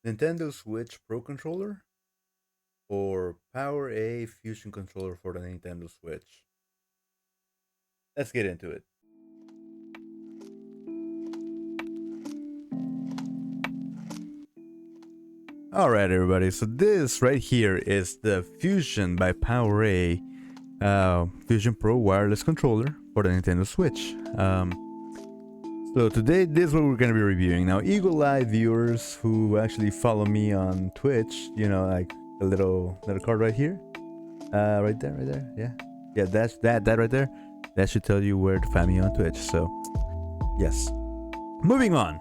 Nintendo Switch Pro Controller or Power A Fusion Controller for the Nintendo Switch? Let's get into it. Alright, everybody, so this right here is the Fusion by Power A Fusion Pro wireless controller for the Nintendo Switch. So today, this is what we're going to be reviewing. Now, eagle-eyed viewers who actually follow me on Twitch, you know, like the little card right here, right there, yeah, that's that right there. That should tell you where to find me on Twitch. So, yes. Moving on.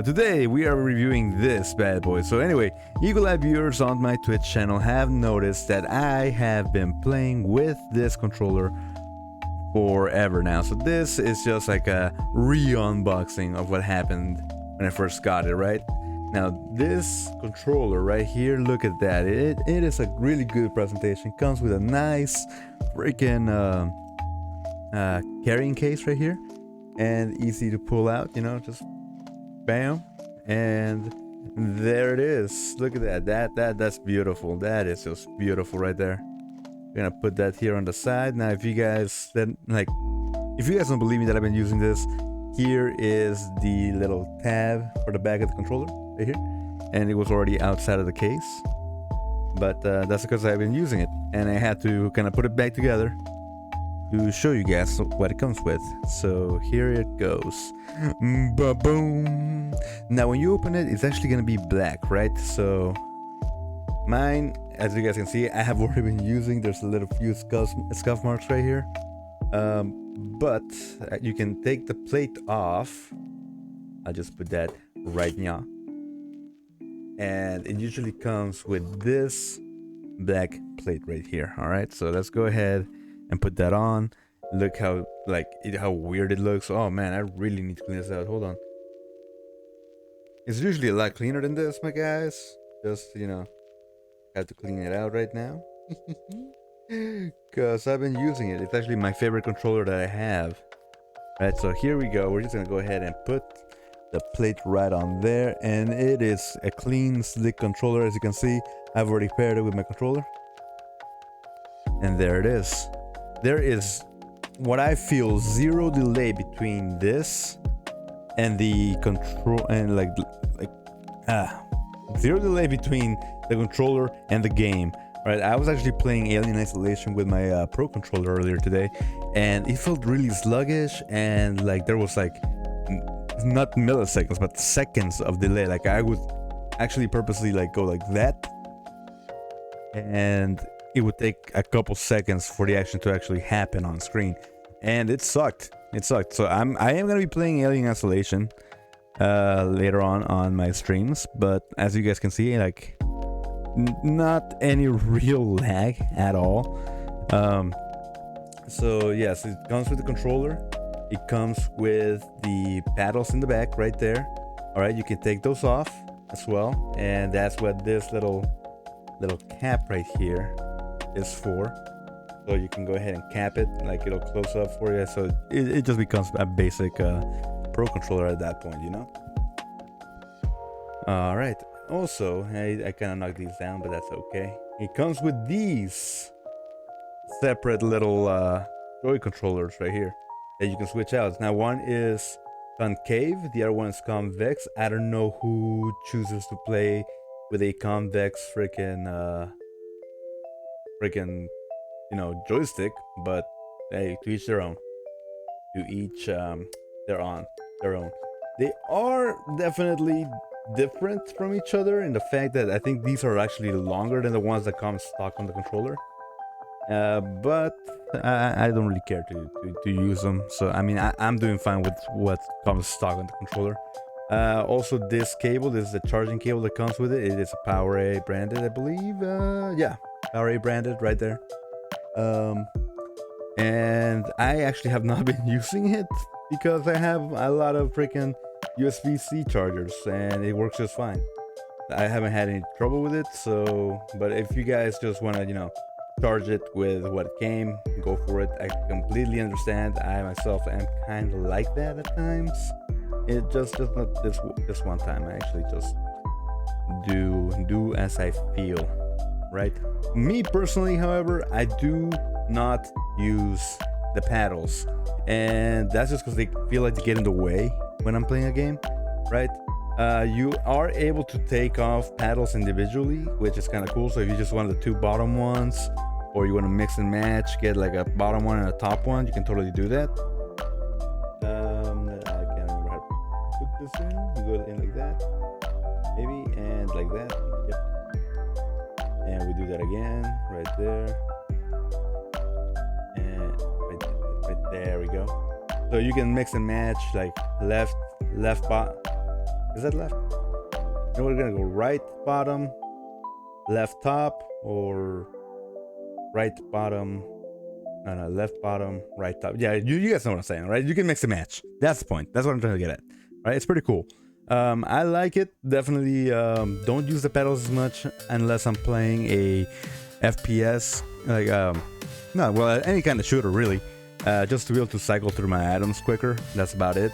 Today we are reviewing this bad boy. So anyway, eagle-eyed viewers on my Twitch channel have noticed that I have been playing with this controller forever now. So this is just like a re-unboxing of what happened when I first got it, right? Now this controller right here, look at that. It is a really good presentation. Comes with a nice freaking carrying case right here, and easy to pull out, you know, just bam, and there it is. Look at that. That's beautiful. That is just beautiful right there. Gonna put that here on the side. Now if you guys don't believe me that I've been using this, here is the little tab for the back of the controller right here, and it was already outside of the case, but that's because I've been using it and I had to kind of put it back together to show you guys what it comes with. So here it goes. Ba-boom. Now when you open it, it's actually gonna be black, right? So mine, as you guys can see, I have already been using. There's a little few scuff marks right here, but you can take the plate off. I'll just put that right now, and it usually comes with this black plate right here. All right, so let's go ahead and put that on. Look how how weird it looks. Oh man, I really need to clean this out. Hold on. It's usually a lot cleaner than this, my guys. Just, you know, have to clean it out right now. Because I've been using it. It's actually my favorite controller that I have. Right, so here we go. We're just gonna go ahead and put the plate right on there, and it is a clean, slick controller. As you can see, I've already paired it with my controller, and there it is. There is what I feel zero delay between this and the control, and zero delay between the controller and the game. Right, I was actually playing Alien Isolation with my Pro controller earlier today, and it felt really sluggish, and like there was like not milliseconds but seconds of delay. Like I would actually purposely like go like that, and it would take a couple seconds for the action to actually happen on screen, and it sucked. So I am gonna be playing Alien Isolation later on my streams, but as you guys can see, like not any real lag at all. So yes, it comes with the controller. It comes with the paddles in the back right there. All right, you can take those off as well, and that's what this little cap right here is for. So you can go ahead and cap it, like it'll close up for you. So it just becomes a basic Pro controller at that point, you know. All right. Also, I kind of knocked these down, but that's okay. It comes with these separate little Joy controllers right here that you can switch out. Now one is concave, the other one is convex. I don't know who chooses to play with a convex freaking you know, joystick, but hey, to each their own. To each their own. They are definitely different from each other in the fact that I think these are actually longer than the ones that come stock on the controller. But I don't really care to use them. So I mean, I'm doing fine with what comes stock on the controller. Also, this cable, this is the charging cable that comes with it. It is a Power A branded, I believe. Yeah, Power A branded right there. And I actually have not been using it because I have a lot of freaking USB-C chargers and it works just fine. I haven't had any trouble with it. So, but if you guys just want to, you know, charge it with what came, go for it. I completely understand. I myself am kind of like that at times. It just not this one time. I actually just do as I feel, right? Me personally, however, I do not use the paddles, and that's just because they feel like they get in the way when I'm playing a game, right? You are able to take off paddles individually, which is kind of cool. So if you just want the two bottom ones, or you want to mix and match, get like a bottom one and a top one, you can totally do that. I can't remember how to put this in. You go in like that, maybe, and like that. Yep. And we do that again, right there, and right there we go. So you can mix and match, like left bottom. Is that left? And we're gonna go right bottom, left top, or right bottom. No, left bottom, right top. Yeah, you guys know what I'm saying, right? You can mix and match. That's the point. That's what I'm trying to get at, right? It's pretty cool. I like it. Definitely don't use the pedals as much unless I'm playing a FPS, like no, well, any kind of shooter really. Just to be able to cycle through my items quicker. That's about it.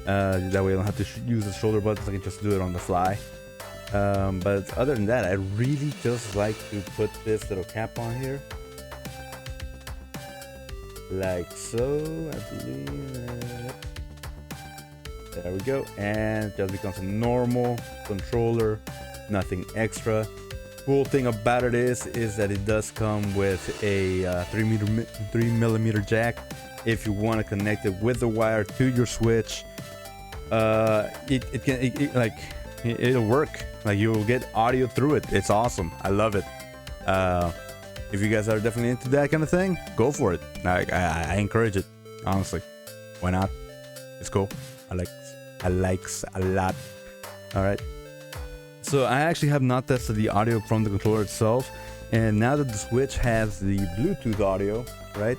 That way I don't have to use the shoulder buttons. I can just do it on the fly. But other than that, I really just like to put this little cap on here, like so. I believe there we go, and it just becomes a normal controller, nothing extra. Cool thing about it is that it does come with a 3mm jack. If you want to connect it with the wire to your Switch, it'll work. Like, you'll get audio through it. It's awesome. I love it. If you guys are definitely into that kind of thing, go for it. I encourage it, honestly. Why not? It's cool. I likes a lot. All right. So I actually have not tested the audio from the controller itself, and now that the Switch has the Bluetooth audio, right?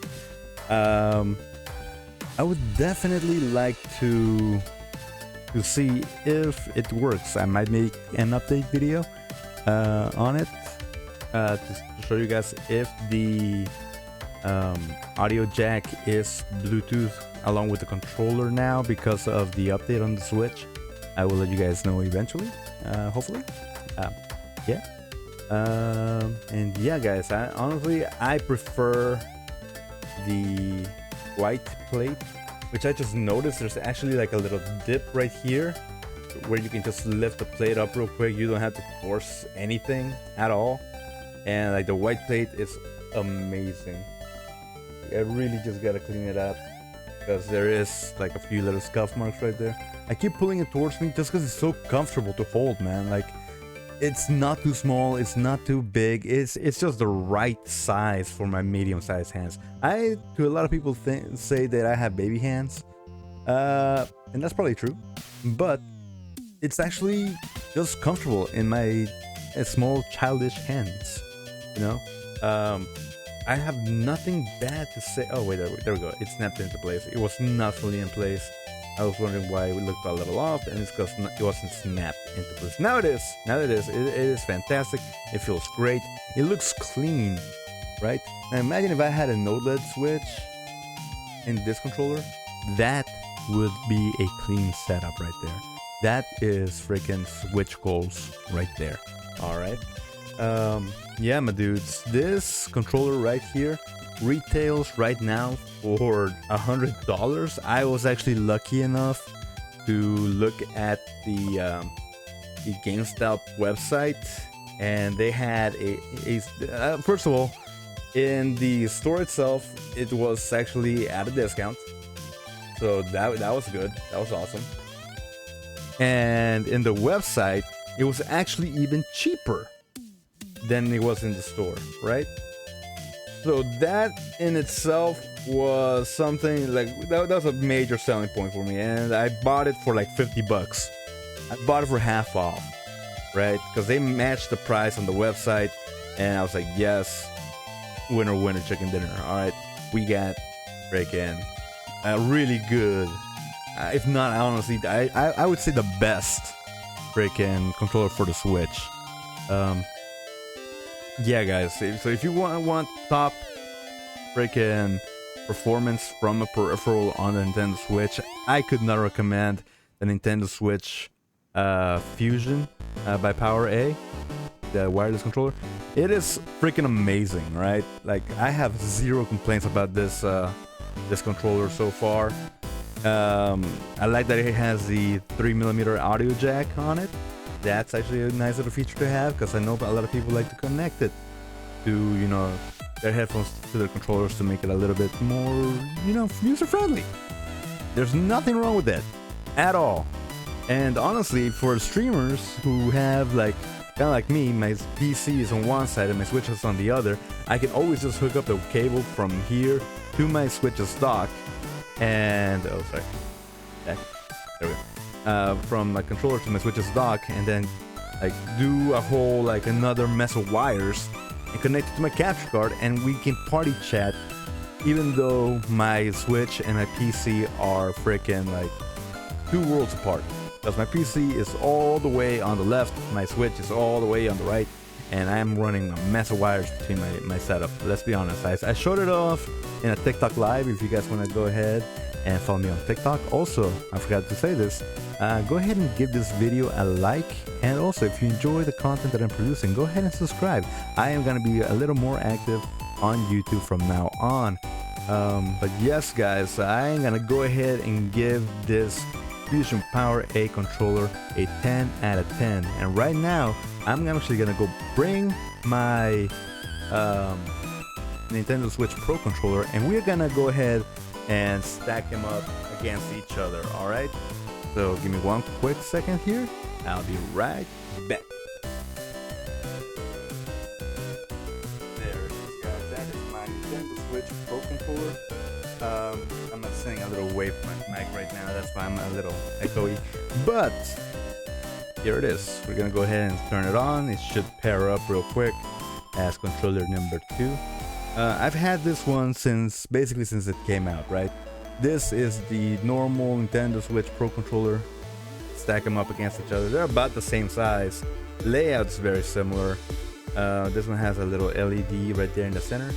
I would definitely like to see if it works. I might make an update video on it to show you guys if the audio jack is Bluetooth along with the controller now because of the update on the Switch. I will let you guys know eventually, hopefully. Yeah. And yeah, guys, I prefer the white plate, which I just noticed there's actually like a little dip right here where you can just lift the plate up real quick. You don't have to force anything at all. And like the white plate is amazing. I really just gotta clean it up because there is like a few little scuff marks right there. I keep pulling it towards me just because it's so comfortable to hold, man. Like, it's not too small, it's not too big, it's just the right size for my medium-sized hands. To a lot of people say that I have baby hands, and that's probably true, but it's actually just comfortable in my small childish hands, you know. I have nothing bad to say. Oh wait, there we go. It snapped into place. It was not fully in place. I was wondering why it looked a little off, and it's because it wasn't snapped into place. Now it is. It is fantastic. It feels great. It looks clean, right? Now imagine if I had an OLED Switch in this controller. That would be a clean setup right there. That is freaking Switch goals right there. All right. Yeah, my dudes. This controller right here retails right now for $100. I was actually lucky enough to look at the GameStop website, and they had first of all, in the store itself, it was actually at a discount, so that was good. That was awesome. And in the website, it was actually even cheaper than it was in the store, right? So that in itself was something like that was a major selling point for me, and I bought it for like $50. I bought it for half off, right? Because they matched the price on the website, and I was like, yes, winner, chicken dinner. All right, we got freaking a really good, if not honestly, I would say the best freaking controller for the Switch. Yeah, guys, so if you want top freaking performance from a peripheral on the Nintendo Switch, I could not recommend the Nintendo Switch Fusion. by PowerA, the wireless controller. It is freaking amazing, right? Like, I have zero complaints about this this controller so far. I like that it has the 3mm audio jack on it. That's actually a nice little feature to have, because I know a lot of people like to connect it to, you know, their headphones to their controllers to make it a little bit more, you know, user-friendly. There's nothing wrong with that at all. And honestly, for streamers who have, like, kind of like me, my PC is on one side and my Switch is on the other, I can always just hook up the cable from here to my Switch's dock and, oh sorry, there we go, from my controller to my Switch's dock, and then like do a whole, like, another mess of wires and connect it to my capture card, and we can party chat even though my Switch and my PC are freaking like 2 worlds apart. Because my PC is all the way on the left, my Switch is all the way on the right, and I'm running a mess of wires between my setup. Let's be honest, I showed it off in a TikTok live. If you guys want to go ahead and follow me on TikTok. Also, I forgot to say this, go ahead and give this video a like, and also if you enjoy the content that I'm producing, go ahead and subscribe. I am going to be a little more active on YouTube from now on. But yes guys, I am going to go ahead and give this Fusion PowerA controller a 10 out of 10, and right now I'm actually gonna go bring my Nintendo Switch Pro controller, and we're gonna go ahead and stack them up against each other. All right, so give me one quick second here, I'll be right back. There it is, guys. That is my Nintendo Switch Pro controller. I'm not sitting a little away from my mic right now, that's why I'm a little echoey, but here it is. We're gonna go ahead and turn it on. It should pair up real quick as controller number 2. I've had this one basically since it came out, right? This is the normal Nintendo Switch Pro controller. Stack them up against each other. They're about the same size. Layout's very similar. This one has a little LED right there in the center.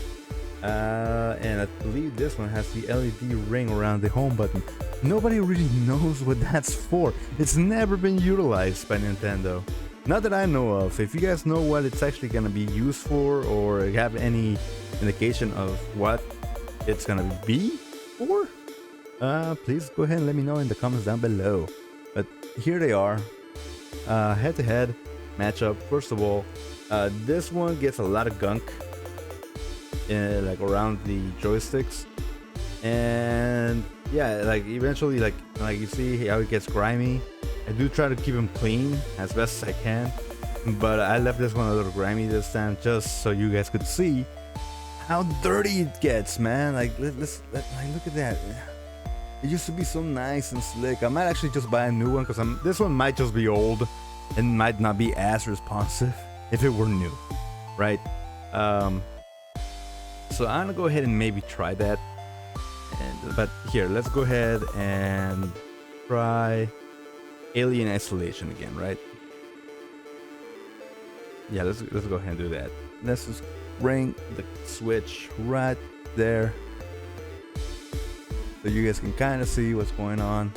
And I believe this one has the LED ring around the home button. Nobody really knows what that's for. It's never been utilized by Nintendo. Not that I know of. If you guys know what it's actually going to be used for, or have any indication of what it's going to be for, please go ahead and let me know in the comments down below. But here they are, head-to-head matchup. First of all, this one gets a lot of gunk like around the joysticks, and yeah, like eventually, like you see how it gets grimy. I do try to keep them clean as best as I can, but I left this one a little grimy this time just so you guys could see how dirty it gets, man. Like let's look at that. It used to be so nice and slick. I might actually just buy a new one, because this one might just be old and might not be as responsive if it were new, right? So I'm gonna go ahead and maybe try that. But here, let's go ahead and try Alien Isolation again, right? Yeah, let's go ahead and do that. Let's just bring the Switch right there so you guys can kind of see what's going on.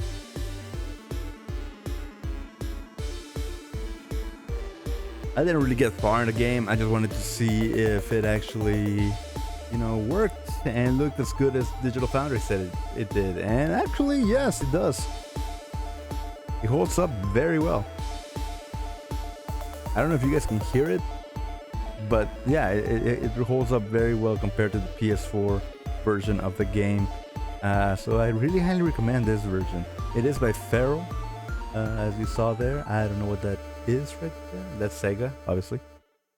I didn't really get far in the game. I just wanted to see if it actually, you know, worked and looked as good as Digital Foundry said it did. And actually, yes, it does. It holds up very well. I don't know if you guys can hear it, but yeah, it holds up very well compared to the PS4 version of the game. So I really highly recommend this version. It is by Feral, as you saw there. I don't know what that is right there. That's Sega, obviously.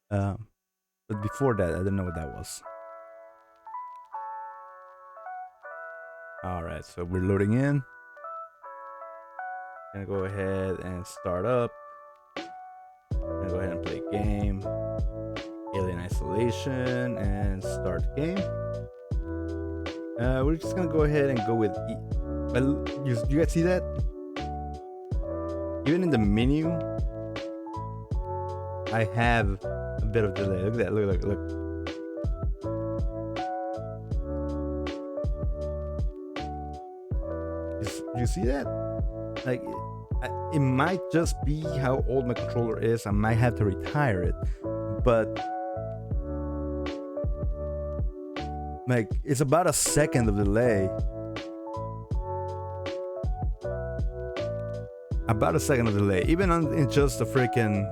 But before that, I didn't know what that was. Alright, so we're loading in. Gonna go ahead and start up. Gonna go ahead and play game. Alien Isolation, and start the game. We're just gonna go ahead and go with you guys see that? Even in the menu, I have a bit of delay. Look at that, look. You see that? Like, It might just be how old my controller is. I might have to retire it, but like it's about a second of delay. About a second of delay, even in just the freaking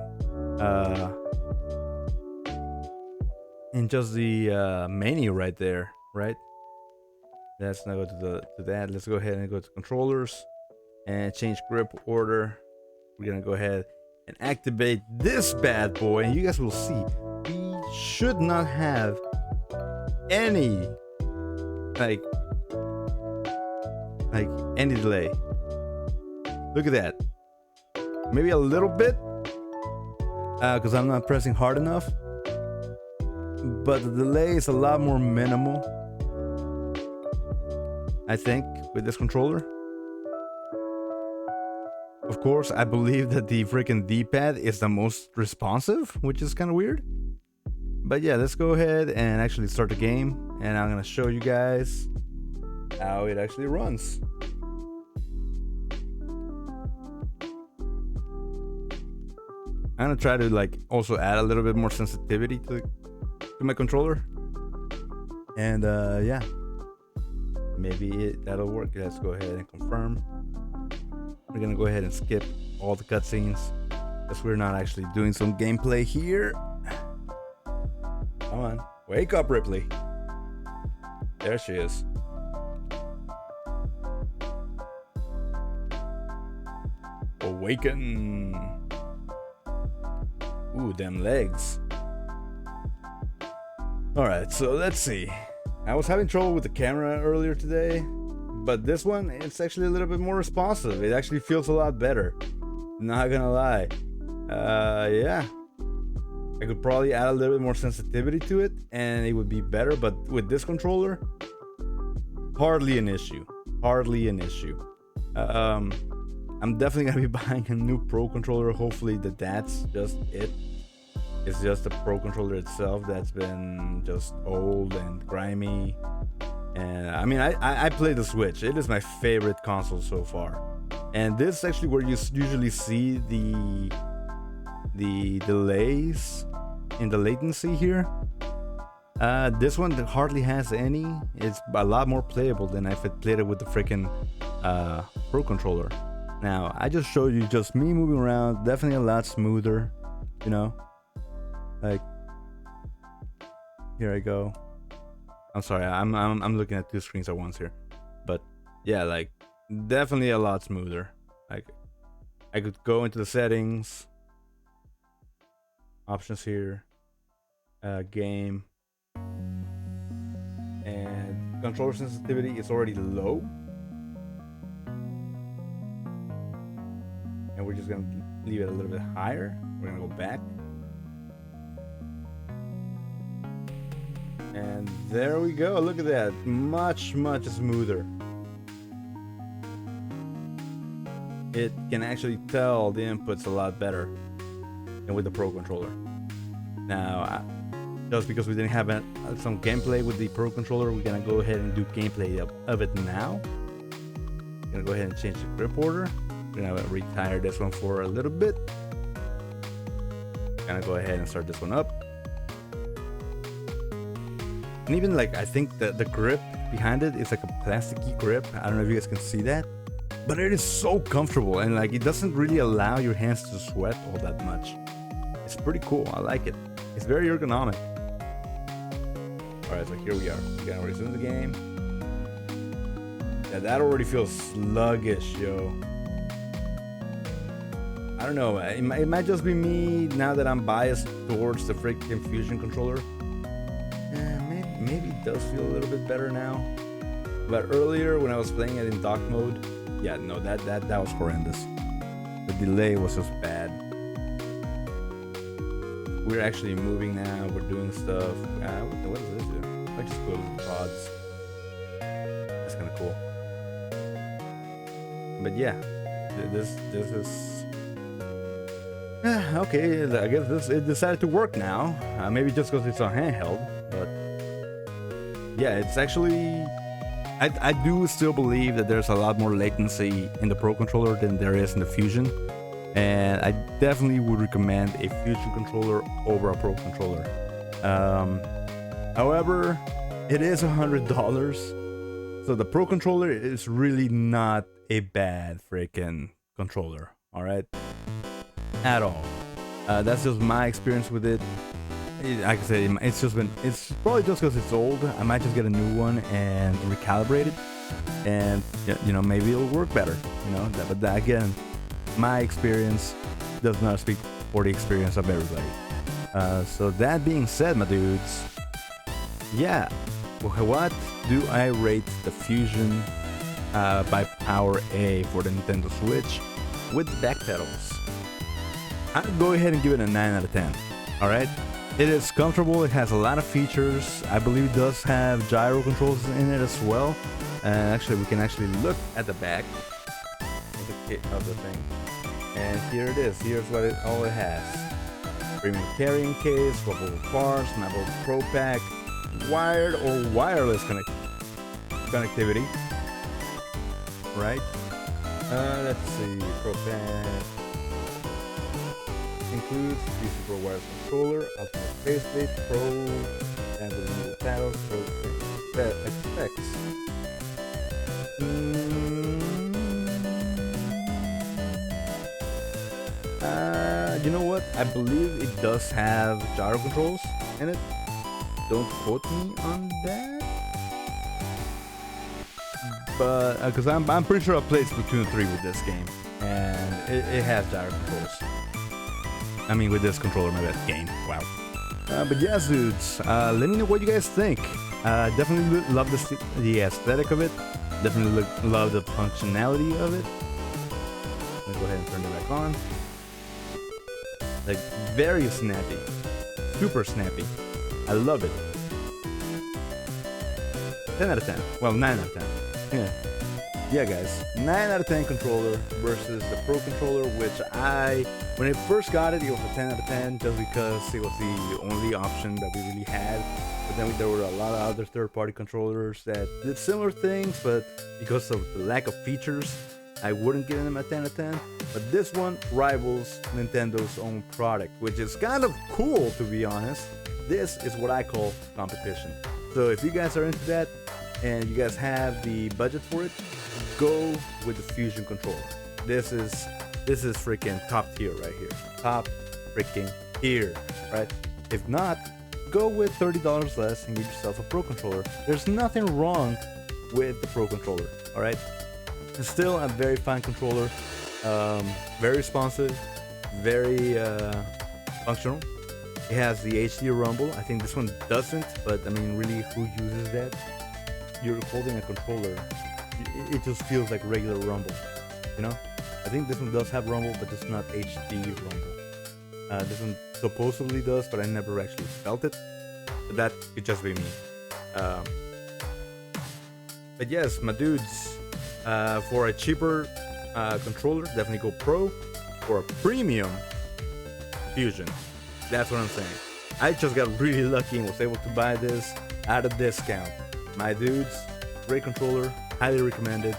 in just the menu right there, right? Let's now go to that. Let's go ahead and go to controllers and change grip order. We're gonna go ahead and activate this bad boy, and you guys will see we should not have any like any delay. Look at that. Maybe a little bit because I'm not pressing hard enough, but the delay is a lot more minimal, I think, with this controller. Of course, I believe that the freaking D-pad is the most responsive, which is kind of weird. But yeah, let's go ahead and actually start the game, and I'm gonna show you guys how it actually runs. I'm gonna try to like also add a little bit more sensitivity to my controller, and yeah, maybe that'll work. Let's go ahead and confirm. We're gonna go ahead and skip all the cutscenes because we're not actually doing some gameplay here. Come on, wake up, Ripley. There she is. Awaken. Ooh, them legs. Alright, so let's see. I was having trouble with the camera earlier today, but this one, it's actually a little bit more responsive. It actually feels a lot better. Not gonna lie. Yeah. I could probably add a little bit more sensitivity to it, and it would be better, but with this controller, hardly an issue. Hardly an issue. I'm definitely gonna be buying a new Pro controller. Hopefully that's just it. It's just the Pro controller itself that's been just old and grimy. And I mean, I play the Switch. It is my favorite console so far. And this is actually where you usually see the delays in the latency here. This one hardly has any. It's a lot more playable than if I played it with the freaking Pro controller. Now, I just showed you just me moving around, definitely a lot smoother, you know? Like, here I go. I'm sorry, I'm looking at two screens at once here. But, yeah, like, definitely a lot smoother. Like, I could go into the settings, options here, game, and controller sensitivity is already low. And we're just gonna leave it a little bit higher. We're gonna go back. And there we go. Look at that. Much smoother. It can actually tell the inputs a lot better than with the Pro controller. Now, just because we didn't have some gameplay with the Pro controller, we're gonna go ahead and do gameplay of it now. We're gonna go ahead and change the grip order. We're gonna retire this one for a little bit. Gonna go ahead and start this one up. And even like, I think that the grip behind it is like a plasticky grip. I don't know if you guys can see that, but it is so comfortable, and like it doesn't really allow your hands to sweat all that much. It's pretty cool. I like it. It's very ergonomic. All right, so here we are. We're gonna resume the game. Yeah, that already feels sluggish, yo. I don't know. It might just be me now that I'm biased towards the freaking Fusion controller. Maybe it does feel a little bit better now. But earlier when I was playing it in dock mode, yeah, no, that was horrendous. The delay was just bad. We're actually moving now. We're doing stuff. What does this do? I just go to the pods. That's kind of cool. But yeah, this is. Okay, I guess it decided to work now. Maybe just because it's on handheld, but yeah, it's actually I do still believe that there's a lot more latency in the Pro controller than there is in the Fusion, and I definitely would recommend a Fusion controller over a Pro controller. However, it is $100, so the Pro controller is really not a bad freaking controller. All right, at all. That's just my experience with it. Like I said, it's probably just because it's old. I might just get a new one and recalibrate it, and you know, maybe it'll work better. You know, but that, again, my experience does not speak for the experience of everybody. So that being said, my dudes, yeah, what do I rate the Fusion by Power A for the Nintendo Switch with the back pedals? I'd go ahead and give it a 9 out of 10. All right. It is comfortable, it has a lot of features. I believe it does have gyro controls in it as well. Actually, we can actually look at the back of the thing. And here it is, here's what all it has. Premium carrying case, swappable parts, manual Pro Pack, wired or wireless connectivity. Right? Let's see, Pro Pack. Includes PC Pro wireless controller, ultimate faceplate, Pro, and the new paddles, Pro effects. You know what? I believe it does have gyro controls in it. Don't quote me on that. But because I'm pretty sure I played Splatoon 3 with this game, and it has gyro controls. I mean, with this controller, my bad, game. Wow. But yes, dudes, let me know what you guys think. Definitely love the aesthetic of it. Definitely love the functionality of it. Let me go ahead and turn it back on. Like, very snappy. Super snappy. I love it. 10 out of 10. Well, 9 out of 10. Yeah. Yeah, guys, 9 out of 10 controller versus the Pro controller, which when I first got it, it was a 10 out of 10 just because it was the only option that we really had. But then there were a lot of other third-party controllers that did similar things, but because of the lack of features, I wouldn't give them a 10 out of 10. But this one rivals Nintendo's own product, which is kind of cool, to be honest. This is what I call competition. So if you guys are into that and you guys have the budget for it, go with the Fusion controller. This is freaking top tier right here. Top freaking tier, right? If not, go with $30 less and get yourself a Pro controller. There's nothing wrong with the Pro controller, all right? It's still a very fine controller, very responsive, very functional. It has the HD rumble. I think this one doesn't, but I mean, really, who uses that? You're holding a controller. It just feels like regular rumble, you know? I think this one does have rumble, but it's not HD rumble. This one supposedly does, but I never actually felt it. But that could just be me. But yes, my dudes, for a cheaper controller, definitely go Pro. For a premium Fusion, that's what I'm saying. I just got really lucky and was able to buy this at a discount. My dudes, great controller, highly recommended.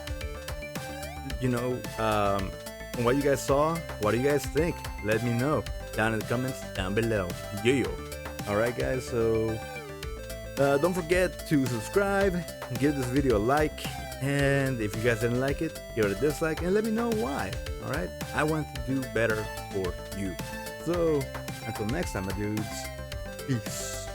You know, from what you guys saw, what do you guys think? Let me know down in the comments down below. Yeah. Alright guys, so don't forget to subscribe, give this video a like, and if you guys didn't like it, give it a dislike and let me know why. Alright, I want to do better for you. So until next time, my dudes, peace.